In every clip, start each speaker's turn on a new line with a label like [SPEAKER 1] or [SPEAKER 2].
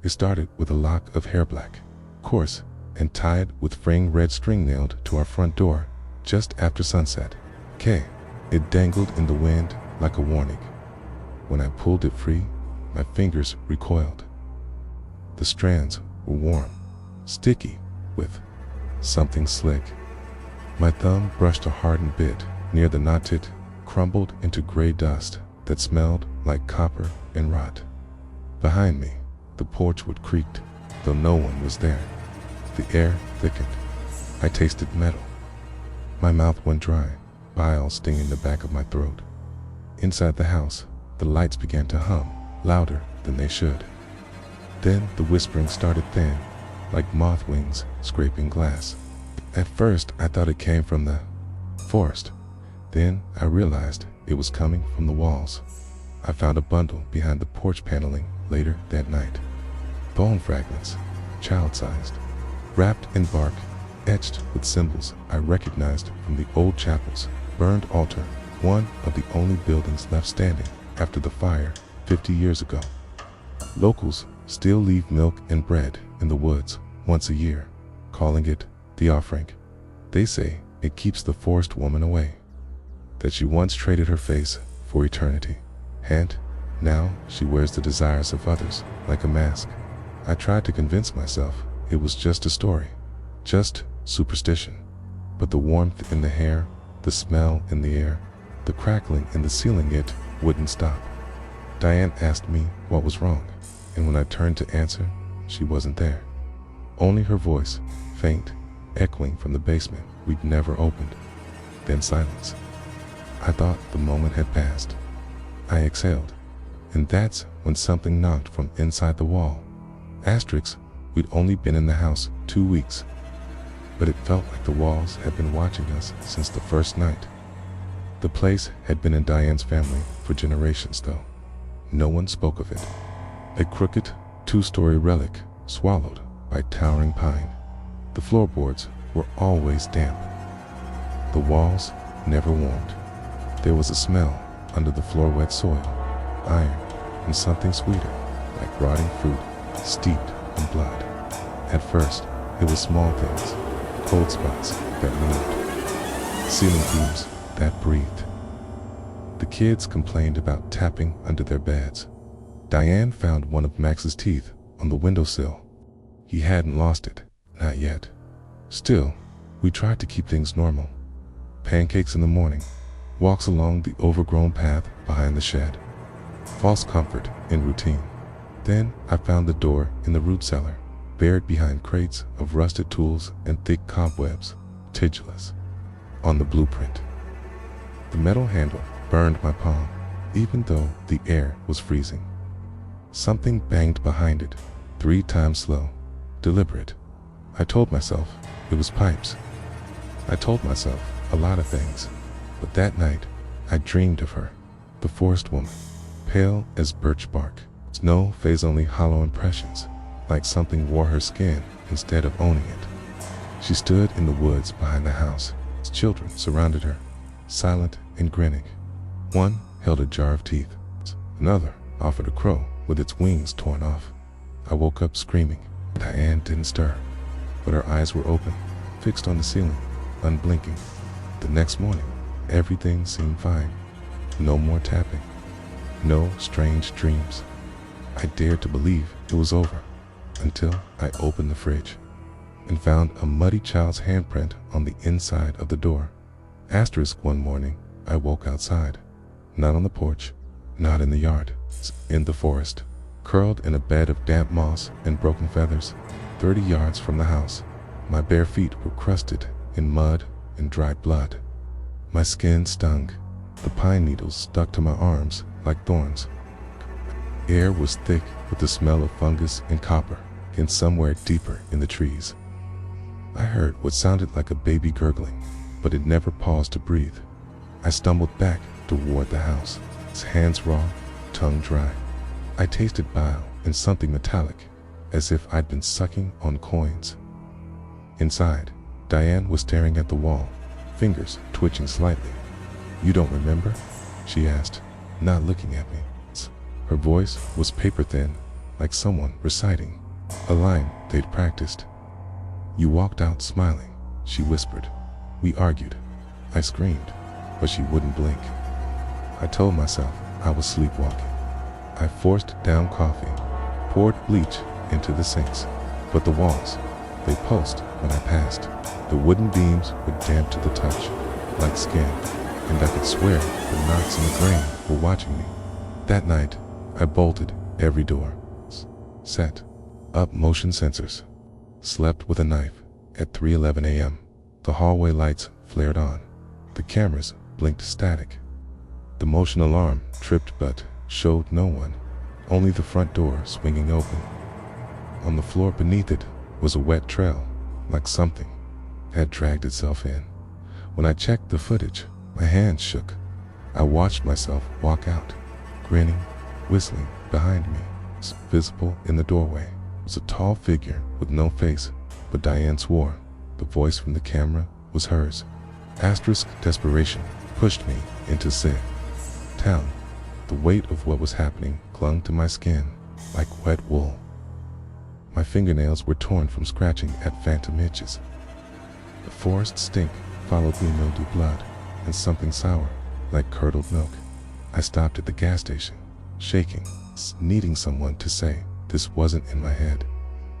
[SPEAKER 1] It started with a lock of hair black, coarse, and tied with fraying red string nailed to our front door just after sunset. It dangled in the wind like a warning. When I pulled it free, my fingers recoiled. The strands were warm, sticky, with something slick. My thumb brushed a hardened bit near the knot. It crumbled into gray dust that smelled like copper and rot. Behind me, the porch wood creaked, though no one was there. The air thickened. I tasted metal. My mouth went dry, bile stinging the back of my throat. Inside the house, the lights began to hum, louder than they should. Then the whispering started thin, like moth wings scraping glass. At first, I thought it came from the forest. Then I realized it was coming from the walls. I found a bundle behind the porch paneling later that night. Bone fragments, child-sized, wrapped in bark, etched with symbols I recognized from the old chapel's burned altar, one of the only buildings left standing after the fire 50 years ago. Locals still leave milk and bread in the woods once a year, calling it the offering. They say it keeps the forest woman away, that she once traded her face for eternity, and now she wears the desires of others like a mask. I tried to convince myself it was just a story, just superstition, but the warmth in the hair, the smell in the air, the crackling in the ceiling, it wouldn't stop. Diane asked me what was wrong, and when I turned to answer, she wasn't there. Only her voice, faint, echoing from the basement we'd never opened. Then silence. I thought the moment had passed. I exhaled, and that's when something knocked from inside the wall. Asterisk, we'd only been in the house 2 weeks, but it felt like the walls had been watching us since the first night. The place had been in Diane's family for generations, though no one spoke of it. A crooked, 2-story relic swallowed by towering pine. The floorboards were always damp. The walls never warmed. There was a smell under the floor-wet soil, iron, and something sweeter, like rotting fruit steeped in blood. At first, it was small things, cold spots that moved, ceiling fumes that breathed. The kids complained about tapping under their beds. Diane found one of Max's teeth on the windowsill. He hadn't lost it, not yet. Still, we tried to keep things normal. Pancakes in the morning, walks along the overgrown path behind the shed. False comfort in routine. Then I found the door in the root cellar, buried behind crates of rusted tools and thick cobwebs, tidulous on the blueprint. The metal handle burned my palm, even though the air was freezing. Something banged behind it, 3 times slow, deliberate. I told myself it was pipes. I told myself a lot of things, but that night I dreamed of her, the forest woman, pale as birch bark. No phase-only hollow impressions, like something wore her skin instead of owning it. She stood in the woods behind the house. Its children surrounded her, silent and grinning. One held a jar of teeth. Another offered a crow with its wings torn off. I woke up screaming. Diane didn't stir, but her eyes were open, fixed on the ceiling, unblinking. The next morning, everything seemed fine. No more tapping. No strange dreams. I dared to believe it was over until I opened the fridge and found a muddy child's handprint on the inside of the door. Asterisk, one morning, I woke outside. Not on the porch, not in the yard, in the forest, curled in a bed of damp moss and broken feathers, 30 yards from the house. My bare feet were crusted in mud and dried blood. My skin stung. The pine needles stuck to my arms like thorns. Air was thick with the smell of fungus and copper, and somewhere deeper in the trees, I heard what sounded like a baby gurgling, but it never paused to breathe. I stumbled back toward the house, its hands raw, tongue dry. I tasted bile and something metallic, as if I'd been sucking on coins. Inside, Diane was staring at the wall, fingers twitching slightly. "You don't remember?" she asked, not looking at me. Her voice was paper-thin, like someone reciting a line they'd practiced. "You walked out smiling," she whispered. "We argued." I screamed, but she wouldn't blink. I told myself I was sleepwalking. I forced down coffee, poured bleach into the sinks, but the walls, they pulsed when I passed. The wooden beams were damp to the touch, like skin, and I could swear the knocks in the grain were watching me. That night, I bolted every door, set up motion sensors, slept with a knife. At 3:11 a.m., the hallway lights flared on. The cameras blinked static. The motion alarm tripped but showed no one, only the front door swinging open. On the floor beneath it was a wet trail, like something had dragged itself in. When I checked the footage, my hands shook. I watched myself walk out, grinning, whistling behind me. Visible in the doorway was a tall figure with no face, but Diane swore the voice from the camera was hers. Asterisk desperation pushed me into sick town. The weight of what was happening clung to my skin like wet wool. My fingernails were torn from scratching at phantom itches. The forest stink followed me, mildew blood, and something sour, like curdled milk. I stopped at the gas station, shaking, needing someone to say this wasn't in my head.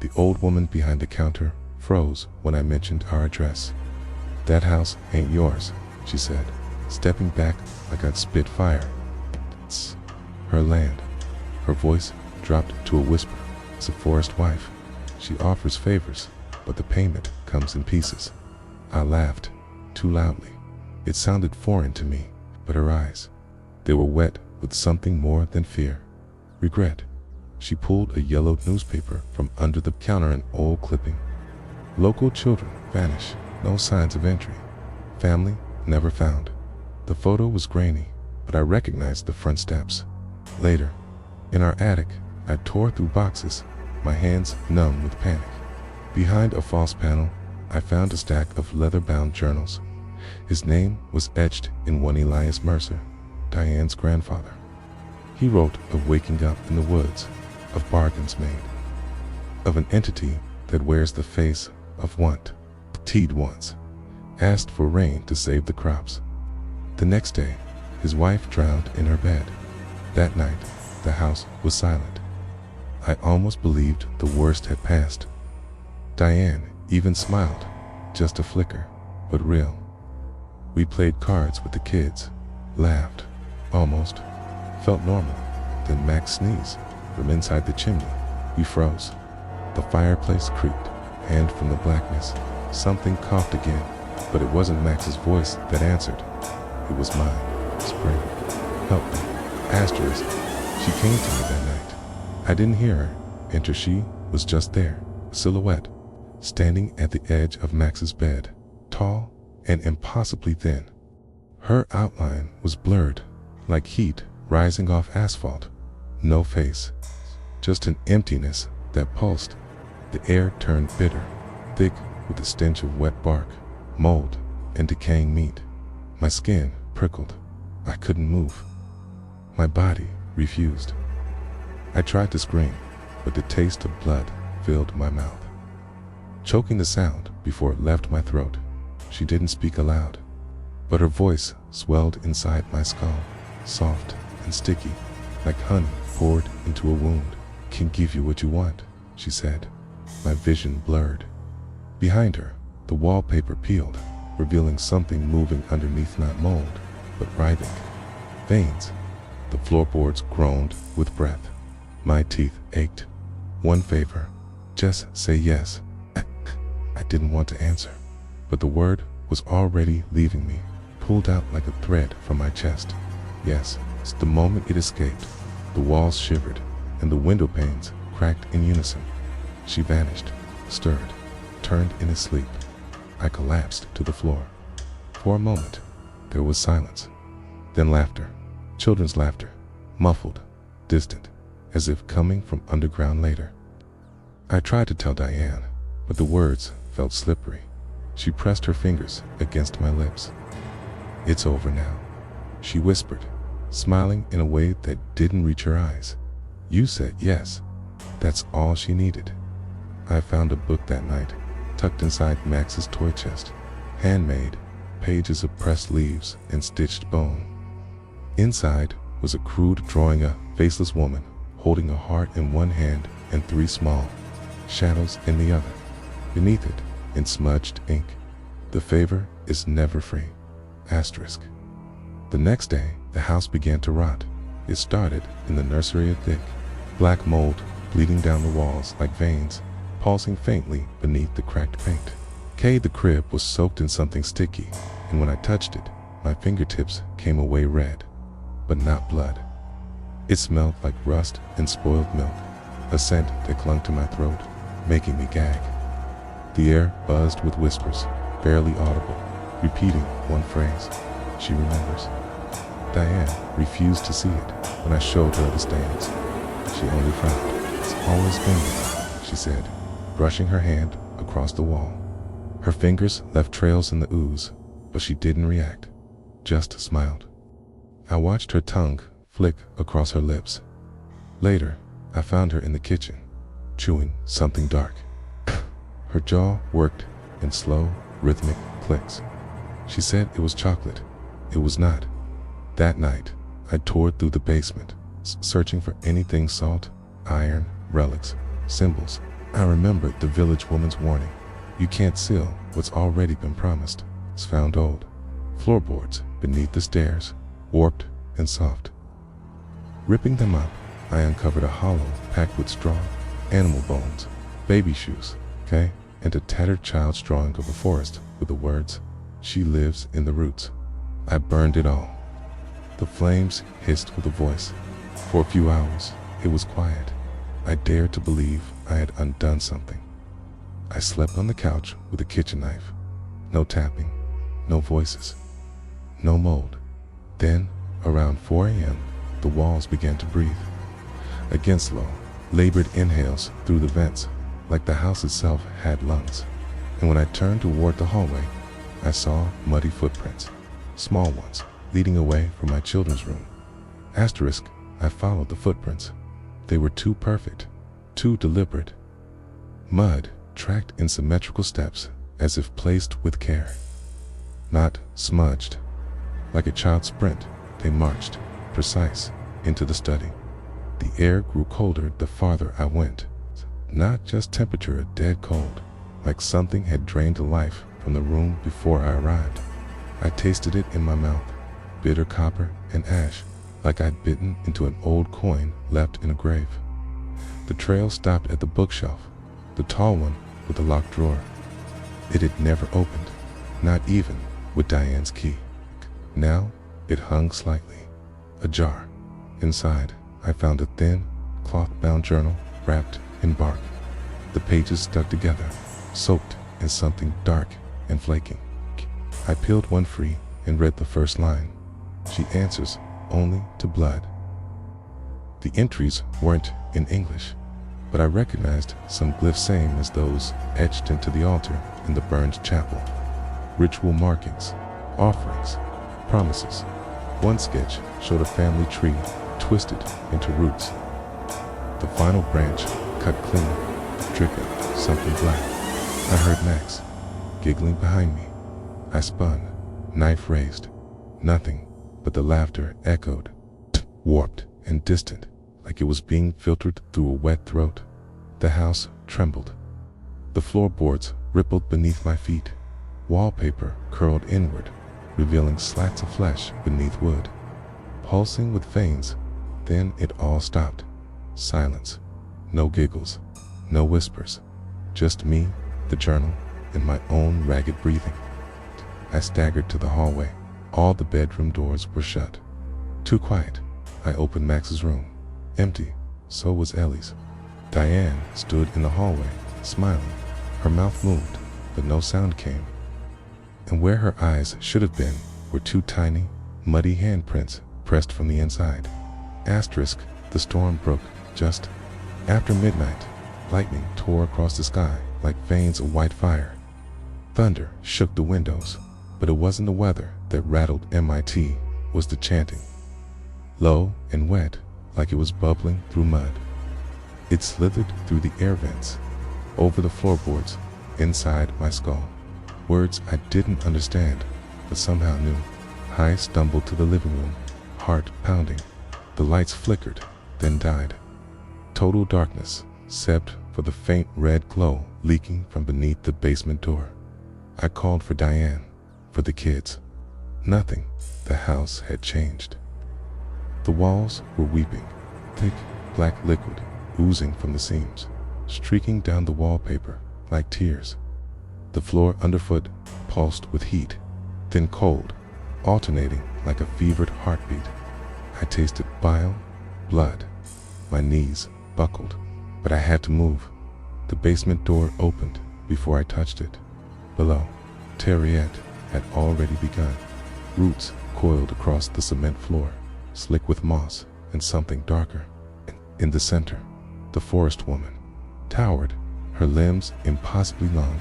[SPEAKER 1] The old woman behind the counter froze when I mentioned our address. "That house ain't yours," she said, stepping back like I'd spit fire. "It's her land." Her voice dropped to a whisper. "It's a forest wife. She offers favors, but the payment comes in pieces." I laughed, too loudly. It sounded foreign to me, but her eyes, they were wet with something more than fear. Regret. She pulled a yellowed newspaper from under the counter, an old clipping. "Local children vanish, no signs of entry. Family never found." The photo was grainy, but I recognized the front steps. Later, in our attic, I tore through boxes, my hands numb with panic. Behind a false panel, I found a stack of leather-bound journals. His name was etched in one, Elias Mercer, Diane's grandfather. He wrote of waking up in the woods, of bargains made, of an entity that wears the face of want, teed once, asked for rain to save the crops. The next day, his wife drowned in her bed. That night, the house was silent. I almost believed the worst had passed. Diane even smiled, just a flicker, but real. We played cards with the kids, laughed, almost, felt normal. Then Max sneezed from inside the chimney. We froze. The fireplace creaked, and from the blackness, something coughed again, but it wasn't Max's voice that answered. It was mine. "Spring, help me." Asterisk. She came to me that night. I didn't hear her. Enter she was just there, a silhouette, standing at the edge of Max's bed, tall and impossibly thin. Her outline was blurred, like heat rising off asphalt. No face, just an emptiness that pulsed. The air turned bitter, thick with the stench of wet bark, mold, and decaying meat. My skin prickled. I couldn't move. My body refused. I tried to scream, but the taste of blood filled my mouth, choking the sound before it left my throat. She didn't speak aloud, but her voice swelled inside my skull, soft and sticky, like honey poured into a wound. "Can give you what you want," she said. My vision blurred. Behind her, the wallpaper peeled, revealing something moving underneath, not mold, but writhing veins. The floorboards groaned with breath. My teeth ached. "One favor, just say yes." I didn't want to answer, but the word was already leaving me, pulled out like a thread from my chest. Yes. The moment it escaped, the walls shivered, and the window panes cracked in unison. She vanished, stirred, turned in his sleep. I collapsed to the floor. For a moment, there was silence. Then laughter, children's laughter, muffled, distant, as if coming from underground later. I tried to tell Diane, but the words felt slippery. She pressed her fingers against my lips. "It's over now," she whispered, smiling in a way that didn't reach her eyes. "You said yes." That's all she needed. I found a book that night, tucked inside Max's toy chest. Handmade, pages of pressed leaves and stitched bone. Inside was a crude drawing of a faceless woman holding a heart in one hand and 3 small shadows in the other. Beneath it, in smudged ink, "The favor is never free." Asterisk. The next day, the house began to rot. It started in the nursery, a thick, black mold bleeding down the walls like veins, pulsing faintly beneath the cracked paint. The crib was soaked in something sticky, and when I touched it, my fingertips came away red, but not blood. It smelled like rust and spoiled milk, a scent that clung to my throat, making me gag. The air buzzed with whispers, barely audible, repeating one phrase. She remembers. Diane refused to see it when I showed her the stains. She only frowned. "It's always been there," she said, brushing her hand across the wall. Her fingers left trails in the ooze, but she didn't react, just smiled. I watched her tongue flick across her lips. Later, I found her in the kitchen, chewing something dark. Her jaw worked in slow, rhythmic clicks. She said it was chocolate. It was not. That night, I toured through the basement, searching for anything salt, iron, relics, symbols. I remembered the village woman's warning. You can't seal what's already been promised. It's found old floorboards beneath the stairs, warped and soft. Ripping them up, I uncovered a hollow packed with straw, animal bones, baby shoes, and a tattered child's drawing of a forest with the words, "She lives in the roots." I burned it all. The flames hissed with a voice. For a few hours, it was quiet. I dared to believe I had undone something. I slept on the couch with a kitchen knife. No tapping, no voices, no mold. Then, around 4 a.m., the walls began to breathe. Again slow, labored inhales through the vents, like the house itself had lungs. And when I turned toward the hallway, I saw muddy footprints, small ones, leading away from my children's room. Asterisk, I followed the footprints. They were too perfect, too deliberate. Mud tracked in symmetrical steps as if placed with care. Not smudged. Like a child's sprint, they marched, precise, into the study. The air grew colder the farther I went. Not just temperature, a dead cold, like something had drained the life from the room before I arrived. I tasted it in my mouth, bitter copper and ash, like I'd bitten into an old coin left in a grave. The trail stopped at the bookshelf, the tall one with the locked drawer. It had never opened, not even with Diane's key. Now it hung slightly, ajar. Inside, I found a thin, cloth-bound journal wrapped in bark. The pages stuck together, soaked in something dark and flaking. I peeled one free and read the first line. She answers only to blood. The entries weren't in English, but I recognized some glyphs same as those etched into the altar in the burned chapel. Ritual markings, offerings, promises. One sketch showed a family tree twisted into roots. The final branch cut clean, dripping something black. I heard Max giggling behind me. I spun, knife raised. Nothing but the laughter echoed, warped and distant, like it was being filtered through a wet throat. The house trembled. The floorboards rippled beneath my feet. Wallpaper curled inward, revealing slats of flesh beneath wood, pulsing with veins. Then it all stopped. Silence. No giggles, no whispers. Just me, the journal, and my own ragged breathing. I staggered to the hallway. All the bedroom doors were shut. Too quiet. I opened Max's room. Empty. So was Ellie's. Diane stood in the hallway, smiling. Her mouth moved, but no sound came. And where her eyes should have been were 2 tiny, muddy handprints pressed from the inside. Asterisk, the storm broke just after midnight. Lightning tore across the sky like veins of white fire. Thunder shook the windows, but it wasn't the weather that rattled MIT, it was the chanting. Low and wet, like it was bubbling through mud. It slithered through the air vents, over the floorboards, inside my skull. Words I didn't understand, but somehow knew. I stumbled to the living room, heart pounding. The lights flickered, then died. Total darkness, except for the faint red glow leaking from beneath the basement door. I called for Diane, for the kids. Nothing. The house had changed. The walls were weeping, thick black liquid oozing from the seams, streaking down the wallpaper like tears. The floor underfoot pulsed with heat, then cold, alternating like a fevered heartbeat. I tasted bile, blood. My knees buckled, but I had to move. The basement door opened before I touched it. Below, Terriette had already begun. Roots coiled across the cement floor, slick with moss and something darker. In the center, the forest woman towered, her limbs impossibly long,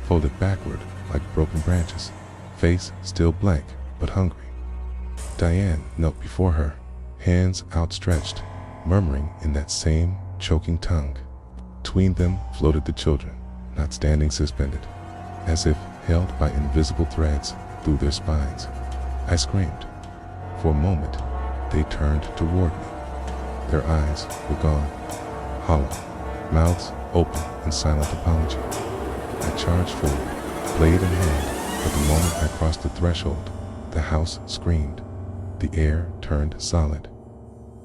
[SPEAKER 1] folded backward like broken branches, face still blank but hungry. Diane knelt before her, hands outstretched, murmuring in that same choking tongue. Between them floated the children, not standing suspended, as if held by invisible threads through their spines. I screamed. For a moment, they turned toward me. Their eyes were gone, hollow, mouths open in silent apology. I charged forward, blade in hand, but the moment I crossed the threshold, the house screamed. The air turned solid.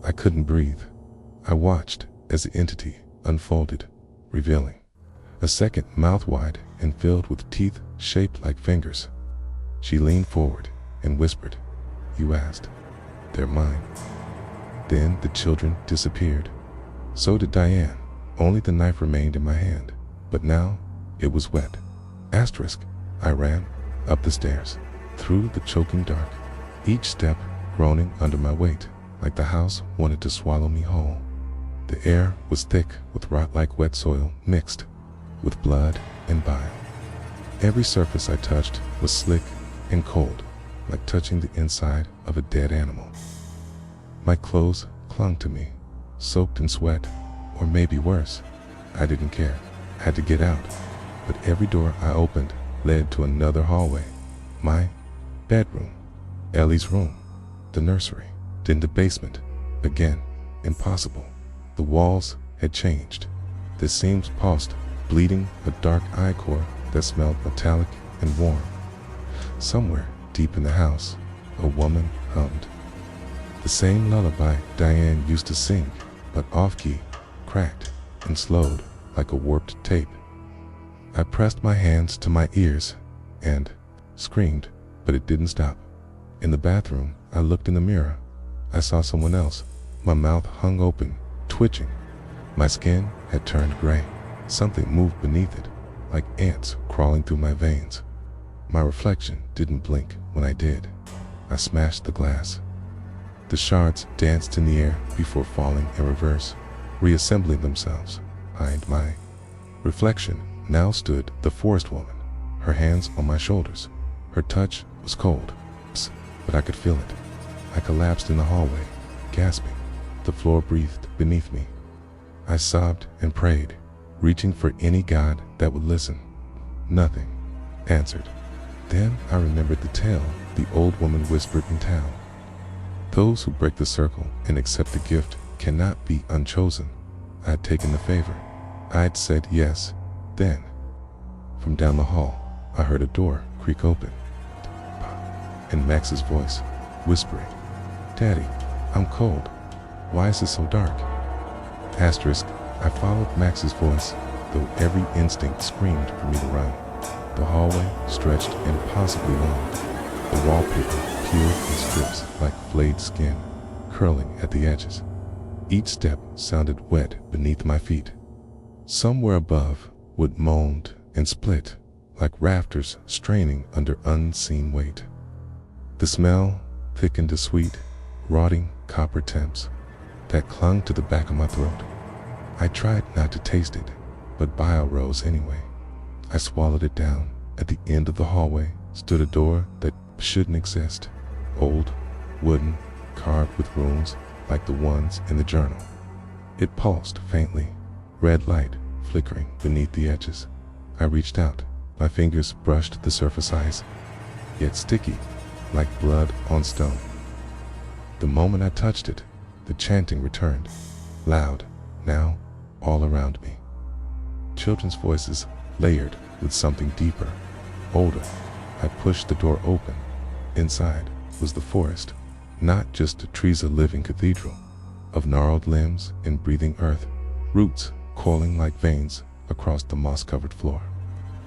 [SPEAKER 1] I couldn't breathe. I watched as the entity unfolded, revealing a second mouth wide and filled with teeth shaped like fingers. She leaned forward and whispered, "You asked. They're mine." Then the children disappeared. So did Diane. Only the knife remained in my hand, but now it was wet. Asterisk. I ran up the stairs, through the choking dark, each step groaning under my weight, like the house wanted to swallow me whole. The air was thick with rot-like wet soil mixed with blood and bile. Every surface I touched was slick and cold, like touching the inside of a dead animal. My clothes clung to me, soaked in sweat, or maybe worse. I didn't care. I had to get out, but every door I opened led to another hallway. My bedroom, Ellie's room, the nursery, then the basement. Again, impossible. The walls had changed. The seams pulsed, bleeding a dark ichor that smelled metallic and warm. Somewhere deep in the house, a woman hummed. The same lullaby Diane used to sing, but off-key, cracked, and slowed like a warped tape. I pressed my hands to my ears and screamed, but it didn't stop. In the bathroom, I looked in the mirror. I saw someone else. My mouth hung open, twitching. My skin had turned gray. Something moved beneath it, like ants crawling through my veins. My reflection didn't blink when I did. I smashed the glass. The shards danced in the air before falling in reverse, reassembling themselves behind my reflection. Now stood the forest woman, her hands on my shoulders. Her touch was cold, but I could feel it. I collapsed in the hallway, gasping. The floor breathed beneath me. I sobbed and prayed, reaching for any god that would listen. Nothing answered. Then I remembered the tale the old woman whispered in town. Those who break the circle and accept the gift cannot be unchosen. I had taken the favor. I had said yes. Then, from down the hall, I heard a door creak open, and Max's voice whispering, "Daddy, I'm cold. Why is it so dark?" Asterisk. I followed Max's voice, though every instinct screamed for me to run. The hallway stretched impossibly long. The wallpaper peeled in strips like flayed skin, curling at the edges. Each step sounded wet beneath my feet. Somewhere above, wood moaned and split, like rafters straining under unseen weight. The smell thickened to sweet, rotting copper temps that clung to the back of my throat. I tried not to taste it, but bile rose anyway. I swallowed it down. At the end of the hallway stood a door that shouldn't exist. Old, wooden, carved with runes like the ones in the journal. It pulsed faintly, red light flickering beneath the edges. I reached out. My fingers brushed the surface ice, yet sticky, like blood on stone. The moment I touched it, the chanting returned, loud, now all around me. Children's voices layered with something deeper, older. I pushed the door open. Inside was the forest, not just a trees, a living cathedral of gnarled limbs and breathing earth, roots coiling like veins across the moss-covered floor.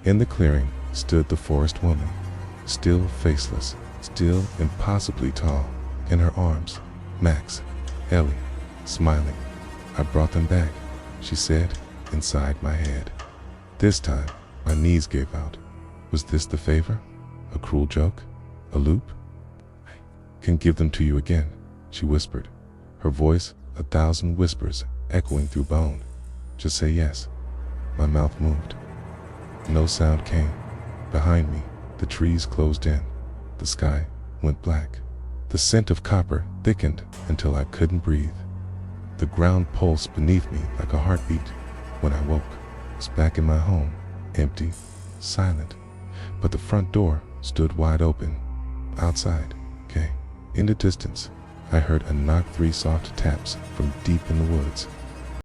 [SPEAKER 1] In the clearing stood the forest woman, still faceless, still impossibly tall. In her arms, Max, Ellie, smiling. "I brought them back," she said inside my head. This time, my knees gave out. Was this the favor? A cruel joke? A loop? "I can give them to you again," she whispered, her voice 1,000 whispers echoing through bone. "Just say yes." My mouth moved. No sound came. Behind me, the trees closed in. The sky went black. The scent of copper thickened until I couldn't breathe. The ground pulsed beneath me like a heartbeat. When I woke, I was back in my home, empty, silent. But the front door stood wide open. Outside, in the distance, I heard a knock, 3 soft taps from deep in the woods.